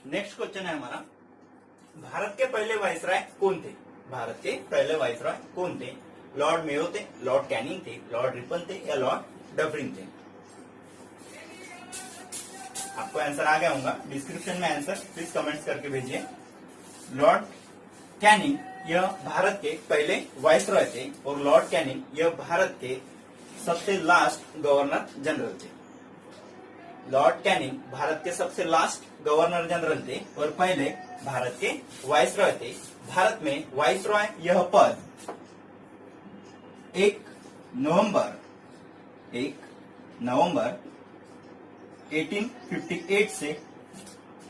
Next question है हमारा, भारत के पहले वायसराय कौन थे? भारत के पहले वायसराय कौन थे? लॉर्ड मेयो थे, लॉर्ड कैनिंग थे, लॉर्ड रिपन थे या लॉर्ड डफरिन थे? आपको आंसर आ गया होगा, डिस्क्रिप्शन में आंसर प्लीज कमेंट्स करके भेजिए। लॉर्ड कैनिंग यह भारत के पहले वायसराय थे और लॉर्ड कैनिंग यह भारत के सबसे लास्ट गवर्नर जनरल थे। लॉर्ड कैनिंग भारत के सबसे लास्ट गवर्नर जनरल थे और पहले भारत के वायसराय थे। भारत में वायसराय यह पद 1 नवंबर 1858 से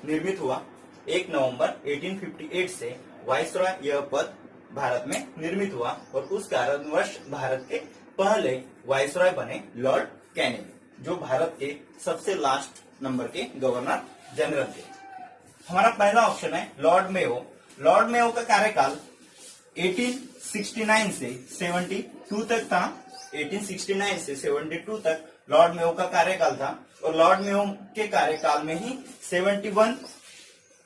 निर्मित हुआ। 1 नवंबर 1858 से वायसराय यह पद भारत में निर्मित हुआ और उस कारणवश भारत के पहले वायसराय बने लॉर्ड कैनिंग, जो भारत के सबसे लास्ट नंबर के गवर्नर जनरल थे। हमारा पहला ऑप्शन है लॉर्ड मेयो। लॉर्ड मेयो का कार्यकाल 1869 से 72 तक था। 1869 से 72 तक लॉर्ड मेयो का कार्यकाल था और लॉर्ड मेयो के कार्यकाल में ही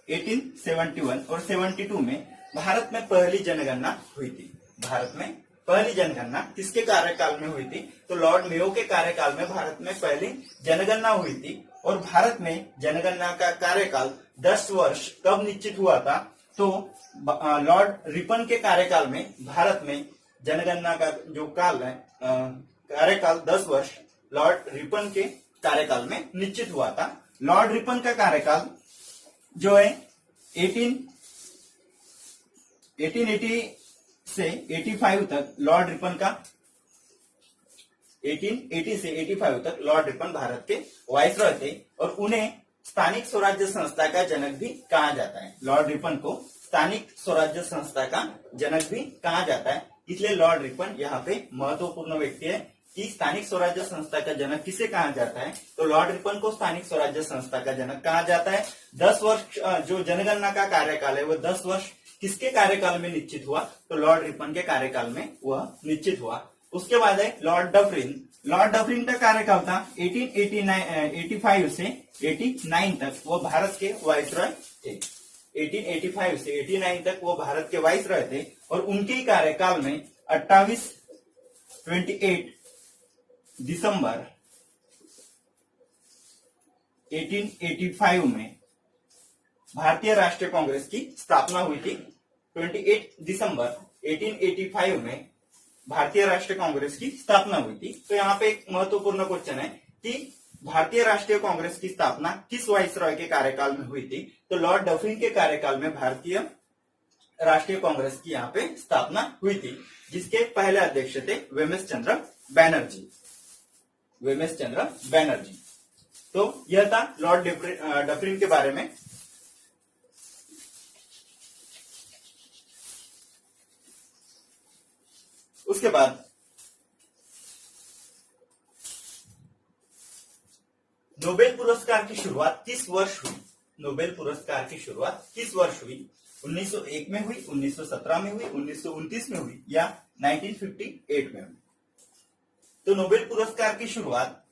1871 और 72 में भारत में पहली जनगणना हुई थी। भारत में पहली जनगणना किसके कार्यकाल में हुई थी? तो लॉर्ड मेयो के कार्यकाल में भारत में पहली जनगणना हुई थी। और भारत में जनगणना का कार्यकाल 10 वर्ष कब निश्चित हुआ था? तो लॉर्ड रिपन के कार्यकाल में भारत में जनगणना का जो काल है कार्यकाल 10 वर्ष लॉर्ड रिपन के कार्यकाल में निश्चित हुआ था। लॉर्ड रिपन का कार्यकाल जो है 1880 से 85 तक लॉर्ड रिपन का 1880 से 85 तक लॉर्ड रिपन भारत के वायसराय थे और उन्हें स्थानिक स्वराज्य संस्था का जनक भी कहा जाता है। लॉर्ड रिपन को स्थानिक स्वराज्य संस्था का जनक भी कहा जाता है, इसलिए लॉर्ड रिपन यहाँ पे महत्वपूर्ण व्यक्ति है कि स्थानिक स्वराज्य संस्था का जनक किसे कहा जाता है? तो लॉर्ड रिपन को स्थानिक स्वराज्य संस्था का जनक कहा जाता है। 10 वर्ष जो जनगणना का कार्यकाल है वो 10 वर्ष किसके कार्यकाल में निश्चित हुआ? तो लॉर्ड रिपन के कार्यकाल में वह निश्चित हुआ। उसके बाद है लॉर्ड डफरिन। लॉर्ड डफरिन का कार्यकाल था 1885 से 89 तक वो भारत के वायसराय थे। 1885 से 89 तक वो भारत के वायसराय थे और उनके ही कार्यकाल में 28 दिसंबर 1885 में भारतीय राष्ट्रीय कांग्रेस की स्थापना हुई थी। 28 दिसंबर 1885 में भारतीय राष्ट्रीय कांग्रेस की स्थापना हुई थी। तो यहाँ पे एक महत्वपूर्ण क्वेश्चन है कि भारतीय राष्ट्रीय कांग्रेस की स्थापना किस वायसराय के कार्यकाल में हुई थी? तो लॉर्ड डफरिन के कार्यकाल में भारतीय राष्ट्रीय कांग्रेस की यहाँ पे स्थापना हुई थी, जिसके पहले अध्यक्ष थे वेमेश चंद्र बैनर्जी। वेमेश चंद्र बैनर्जी। तो यह था लॉर्ड डफरिन के बारे में। उसके बाद नोबेल पुरस्कार की शुरुआत किस वर्ष हुई? नोबेल पुरस्कार की शुरुआत किस वर्ष हुई? 1901 में हुई, 1917 में हुई, 1929 में हुई या 1958 में हुई? तो नोबेल पुरस्कार की शुरुआत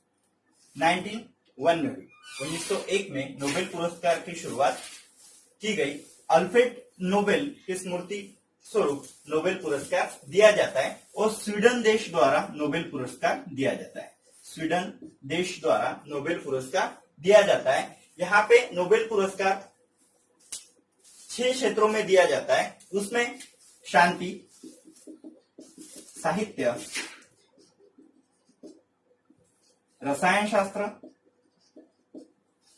1901 में हुई। 1901 में नोबेल पुरस्कार की शुरुआत की गई। अल्फ्रेड नोबेल की स्मृति स्वरूप नोबेल पुरस्कार दिया जाता है और स्वीडन देश द्वारा नोबेल पुरस्कार दिया जाता है। स्वीडन देश द्वारा नोबेल पुरस्कार दिया जाता है। यहाँ पे नोबेल पुरस्कार 6 क्षेत्रों में दिया जाता है। उसमें शांति, साहित्य, रसायन शास्त्र,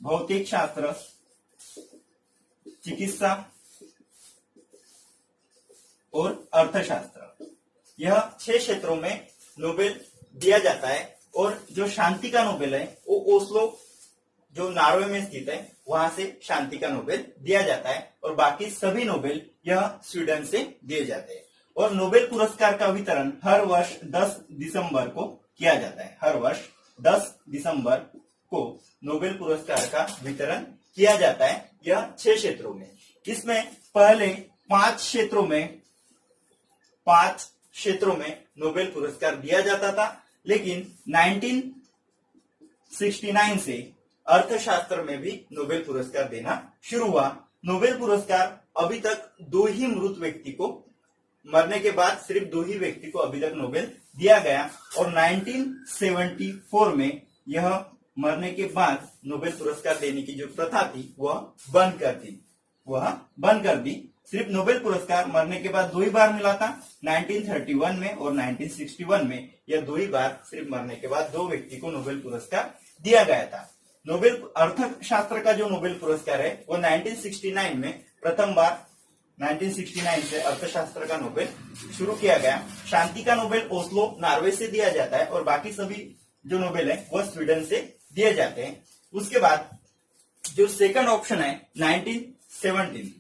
भौतिक शास्त्र, चिकित्सा और अर्थशास्त्र, यह 6 क्षेत्रों में नोबेल दिया जाता है। और जो शांति का नोबेल है वो ओस्लो जो नॉर्वे में स्थित है वहां से शांति का नोबेल दिया जाता है और बाकी सभी नोबेल यह स्वीडन से दिए जाते हैं। और नोबेल पुरस्कार का वितरण हर वर्ष 10 दिसंबर को किया जाता है। हर वर्ष 10 दिसंबर को नोबेल पुरस्कार का वितरण किया जाता है, यह 6 क्षेत्रों में। इसमें पहले 5 क्षेत्रों में नोबेल पुरस्कार दिया जाता था, लेकिन 1969 से अर्थशास्त्र में भी नोबेल पुरस्कार देना शुरू हुआ। नोबेल पुरस्कार अभी तक दो ही मृत व्यक्ति को, मरने के बाद सिर्फ दो ही व्यक्ति को अभी तक नोबेल दिया गया, और 1974 में यह मरने के बाद नोबेल पुरस्कार देने की जो प्रथा थी वह बंद कर दी। सिर्फ नोबेल पुरस्कार मरने के बाद दो ही बार मिला था, 1931 में और 1961 में। यह दो ही बार सिर्फ मरने के बाद दो व्यक्ति को नोबेल पुरस्कार दिया गया था। नोबेल अर्थशास्त्र का जो नोबेल पुरस्कार है वो 1969 में प्रथम बार 1969 से अर्थशास्त्र का नोबेल शुरू किया गया। शांति का नोबेल ओस्लो नॉर्वे से दिया जाता है और बाकी सभी जो नोबेल है वह स्वीडन से दिए जाते हैं। उसके बाद जो सेकंड ऑप्शन है 1917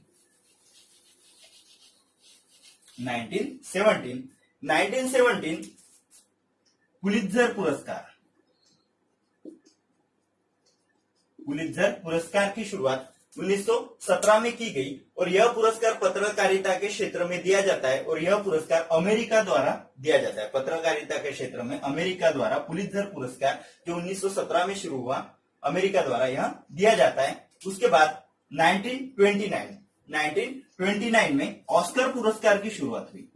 पुलित्जर पुरस्कार की शुरुआत 1917 में की गई और यह पुरस्कार पत्रकारिता के क्षेत्र में दिया जाता है और यह पुरस्कार अमेरिका द्वारा दिया जाता है। पत्रकारिता के क्षेत्र में अमेरिका द्वारा पुलित्जर पुरस्कार जो 1917 में शुरू हुआ, अमेरिका द्वारा यह दिया जाता है। उसके बाद 1929 में ऑस्कर पुरस्कार की शुरुआत हुई।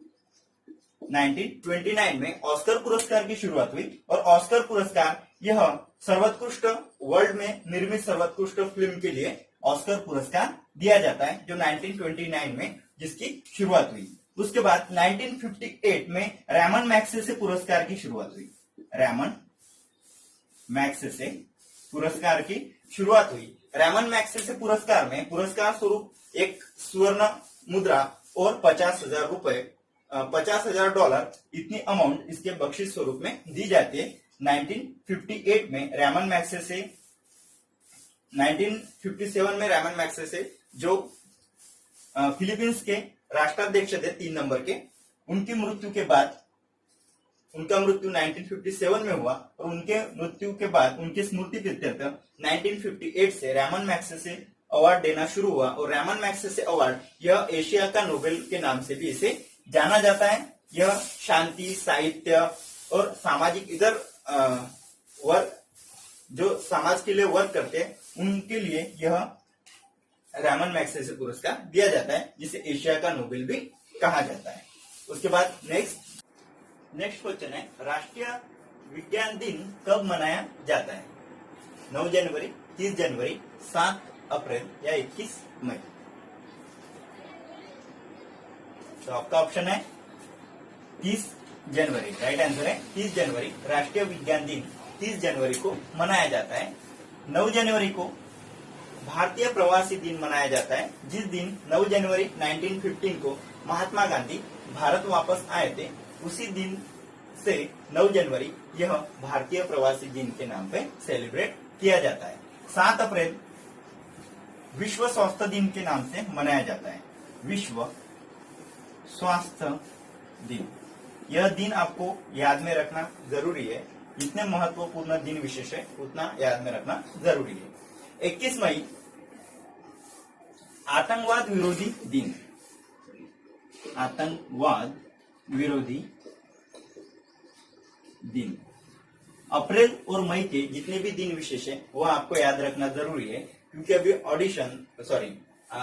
1929 में ऑस्कर पुरस्कार की शुरुआत हुई और ऑस्कर पुरस्कार यह सर्वोत्कृष्ट वर्ल्ड में निर्मित सर्वोत्कृष्ट फिल्म के लिए ऑस्कर पुरस्कार दिया जाता है, जो 1929 में जिसकी शुरुआत हुई। उसके बाद 1958 में रैमन मैग्सेसे पुरस्कार की शुरुआत हुई। रैमन मैग्सेसे पुरस्कार की शुरुआत हुई। रैमन मैग्सेसे पुरस्कार में पुरस्कार स्वरूप एक स्वर्ण मुद्रा और 50,000 रुपए, $50,000 इतनी अमाउंट इसके बख्शिश स्वरूप में दी जाती है। 1958 में रैमन मैग्सेसे, 1957 में रैमन मैग्सेसे जो फिलीपींस के राष्ट्राध्यक्ष थे 3 नंबर के, उनकी मृत्यु के बाद, उनका मृत्यु 1957 में हुआ और उनके मृत्यु के बाद उनकी स्मृति प्रीत्यर्थ 1958 से रैमन मैग्सेसे अवार्ड देना शुरू हुआ और रैमन मैग्सेसे अवार्ड यह एशिया का नोबेल के नाम से भी इसे जाना जाता है। यह शांति, साहित्य और सामाजिक इधर वर्क, जो समाज के लिए वर्क करते हैं उनके लिए यह रैमन मैग्सेसे पुरस्कार दिया जाता है, जिसे एशिया का नोबेल भी कहा जाता है। उसके बाद नेक्स्ट क्वेश्चन है, राष्ट्रीय विज्ञान दिन कब मनाया जाता है? 9 जनवरी, 30 जनवरी, 7 अप्रैल या 21 मई? तो आपका ऑप्शन है 30 जनवरी। राइट आंसर है 30 जनवरी। राष्ट्रीय विज्ञान दिन 30 जनवरी को मनाया जाता है। 9 जनवरी को भारतीय प्रवासी दिन मनाया जाता है, जिस दिन 9 जनवरी 1915 को महात्मा गांधी भारत वापस आए थे। उसी दिन से 9 जनवरी यह भारतीय प्रवासी दिन के नाम पे सेलिब्रेट किया जाता है। 7 अप्रैल विश्व स्वास्थ्य दिन के नाम से मनाया जाता है। विश्व स्वास्थ्य दिन, यह दिन आपको याद में रखना जरूरी है। जितने महत्वपूर्ण दिन विशेष है उतना याद में रखना जरूरी है। 21 मई आतंकवाद विरोधी दिन। आतंकवाद विरोधी दिन। अप्रैल और मई के जितने भी दिन विशेष है वो आपको याद रखना जरूरी है, क्योंकि अभी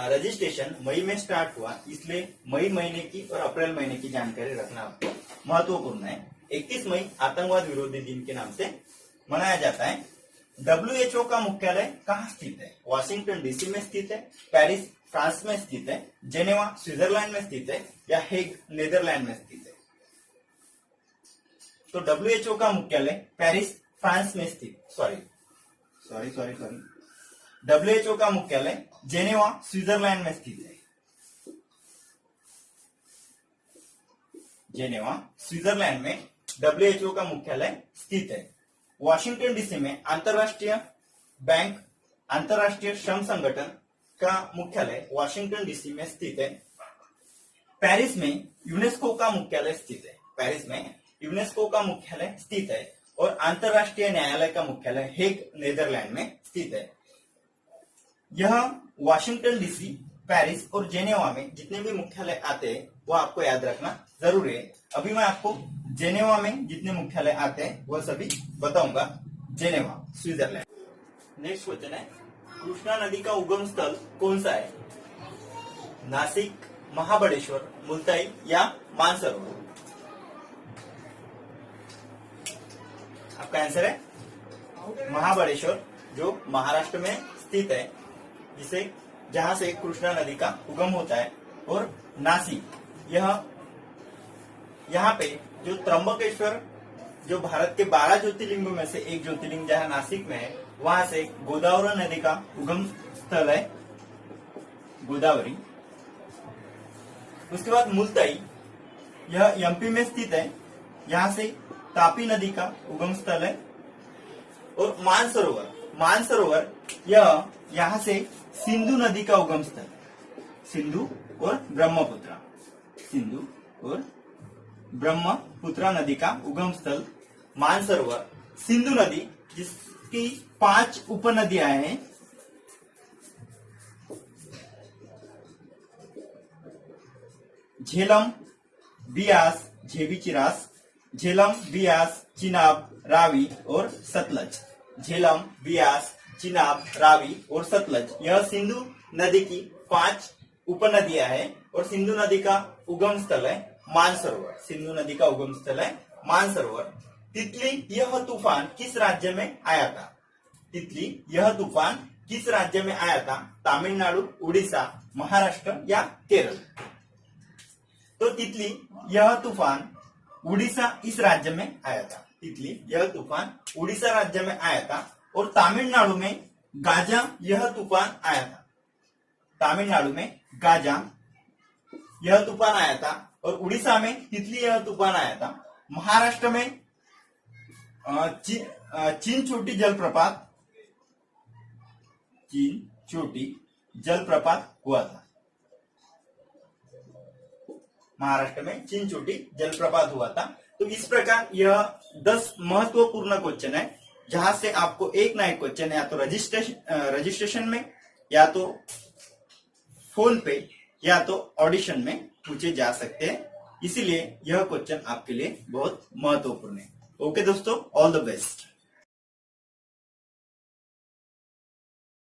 रजिस्ट्रेशन मई में स्टार्ट हुआ, इसलिए मई महीने की और अप्रैल महीने की जानकारी रखना आपको महत्वपूर्ण है। 21 मई आतंकवाद विरोधी दिन के नाम से मनाया जाता है। WHO का मुख्यालय कहाँ स्थित है? वॉशिंगटन डीसी में स्थित है, पेरिस फ्रांस में स्थित है, जेनेवा स्विट्जरलैंड में स्थित है या हेग नीदरलैंड में स्थित है? तो WHO का मुख्यालय पेरिस फ्रांस में स्थित, सॉरी WHO का मुख्यालय जेनेवा स्विट्जरलैंड में स्थित है। जेनेवा स्विट्जरलैंड में WHO का मुख्यालय स्थित है। वॉशिंगटन डीसी में अंतरराष्ट्रीय बैंक, अंतरराष्ट्रीय श्रम संगठन का मुख्यालय वॉशिंगटन डीसी में स्थित है। पेरिस में यूनेस्को का मुख्यालय स्थित है। पेरिस में यूनेस्को का मुख्यालय स्थित है और अंतरराष्ट्रीय न्यायालय का मुख्यालय हेग नीदरलैंड में स्थित है। यह वॉशिंगटन डीसी, पेरिस और जेनेवा में जितने भी मुख्यालय आते हैं वो आपको याद रखना जरूरी है। अभी मैं आपको जेनेवा में जितने मुख्यालय आते हैं वो सभी बताऊंगा। Geneva Switzerland. नेक्स्ट क्वेश्चन है, कृष्णा नदी का उगम स्थल कौन सा है? नासिक, महाबलेश्वर, मुल्ताई या मानसरोवर? आपका आंसर है महाबलेश्वर, जो महाराष्ट्र में स्थित है, जिसे जहां से कृष्णा नदी का उगम होता है। और नासिक, यह यहाँ पे जो त्र्यंबकेश्वर, जो भारत के 12 ज्योतिर्लिंगों में से एक ज्योतिर्लिंग जहाँ नासिक में है, वहां से गोदावरी नदी का उगम स्थल है, गोदावरी। उसके बाद मुल्ताई, यह एमपी में स्थित है, यहाँ से तापी नदी का उगम स्थल है। और मानसरोवर, मानसरोवर यह यहाँ से सिंधु नदी का उगम स्थल, सिंधु और ब्रह्मपुत्र, सिंधु और ब्रह्मपुत्र नदी का उगम स्थल मानसरोवर। सिंधु नदी, जिसकी 5 उपनदियां हैं, झेलम, बियास, झेबी चिरास, झेलम, बियास, चिनाब, रावी और सतलज। झेलम, बियास, चिनाब, रावी और सतलज, यह सिंधु नदी की 5 उपनदियां हैं। और सिंधु नदी का उगम स्थल है मानसरोवर, सिंधु नदी का उगम स्थल है मानसरोवर। तितली, यह तूफान किस राज्य में आया था? तितली, यह तूफान किस राज्य में आया था? तमिलनाडु, उड़ीसा, महाराष्ट्र या केरल? तो तितली, यह तूफान उड़ीसा इस राज्य में आया था। तितली, यह तूफान उड़ीसा राज्य में आया था। और तमिलनाडु में गाजा, यह तूफान आया था। तमिलनाडु में गाजा, यह तूफान आया था। और उड़ीसा में तितली, यह तूफान आया था। महाराष्ट्र में चिंचोटी जलप्रपात, चिंचोटी जलप्रपात हुआ था। महाराष्ट्र में चिंचोटी जलप्रपात हुआ था। तो इस प्रकार यह 10 महत्वपूर्ण क्वेश्चन है, जहां से आपको एक ना एक क्वेश्चन या तो रजिस्ट्रेशन में, या तो फोन पे, या तो ऑडिशन में पूछे जा सकते हैं। इसीलिए यह क्वेश्चन आपके लिए बहुत महत्वपूर्ण है। ओके दोस्तों, ऑल द बेस्ट।